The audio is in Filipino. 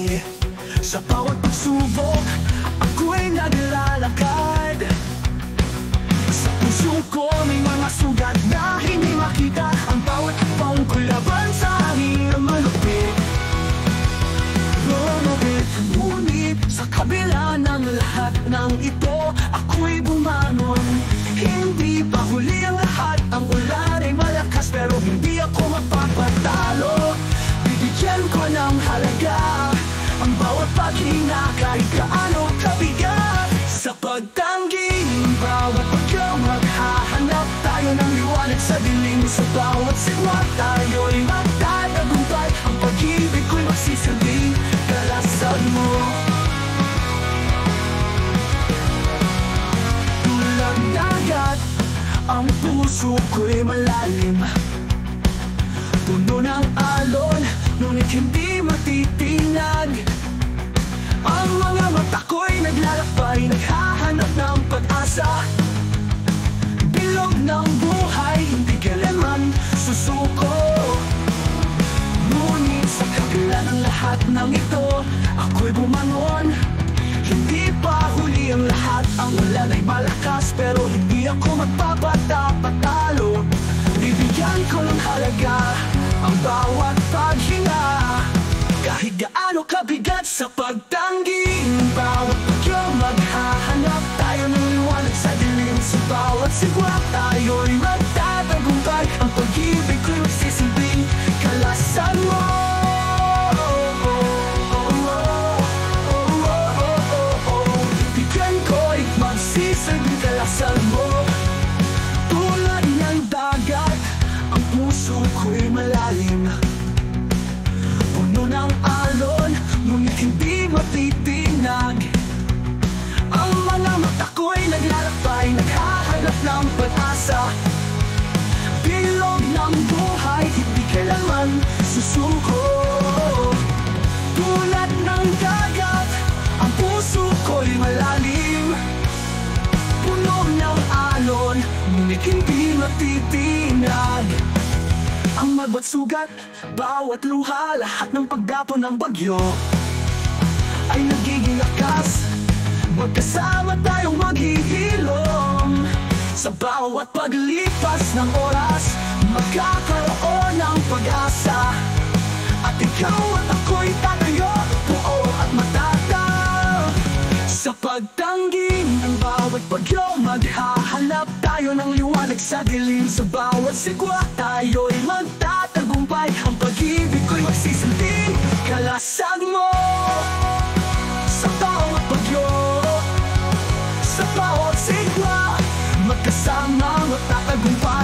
tagumpay. Sa bawat pagsubok, ako'y naglalakad. Sa puso ko may mga sugat na hindi makita. Ang bawat pang kulaban sa hangin na malupit. Ngunit sa kabila ng lahat ng ito, ako'y bumangon. Hindi pa huli ang lahat, ang ulan ay malakas, pero hindi ako magpapatalo. Bibigyan ko ng halaga ang bawat paghinga, kahit gaano kabigat. Sa pagtanggi ng bawat pagyaw, maghahanap tayo ng liwanag sa dilim. Sa bawat sigwa, tayo'y magtatagumpay. Ang pag-ibig ko'y magsisilbing kalasan mo. Tulad dagat, ang puso ko'y malalim. Puno ng alon, ngunit hindi matitinag. Ang mga mata ko'y naglalakbay, naghahanap ng pag-asa. Bilog ng buhay, hindi kailanman susuko. Ngunit sa kabila ng lahat ng ito, ako'y bumangon. Hindi pa huli ang lahat, ang ulan ay malakas, pero hindi ako magpapatalo. Bibigyan ko ng halaga ang bawat paghinga, kahit gaano kabigat. Sa pagtanggi ng bawat bagyo, maghahanap tayo ng liwanag sa dilim. Sa bawat sigwa, tayo'y magtatagumpay. Ang pag-ibig ko'y magsisilbing kalasan mo. Bibigyan ko'y magsisilbing kalasan mo. Tulad ng dagat, ang puso ko'y malalim. Puno ng alon, ngunit hindi matitinag. Ang mga mata ko'y naglalakbay, naghahanap ng pag-asa. Bilog ng buhay, hindi kailanman susuko. Tulad ng dagat, ang puso ko'y malalim. Puno ng alon, ngunit hindi matitinag. Ang magbat sugat, bawat luha, lahat ng pagdapon ng bagyo ay nagiging lakas. Magkasama tayong maghihilom. Sa bawat paglipas ng oras, magkakaroon ng pag-asa. At ikaw at ako'y tatayo, buo at matatag. Sa pagtanggi ng bawat bagyo, maghahanap tayo ng liwanag sa dilim. Sa bawat sigwa, tayo'y magtatagumpay. Ang pag-ibig ko'y magsisilbing kalasag mo. Sa bawat bagyo, sa bawat sigwa, magkasama magtatagumpay.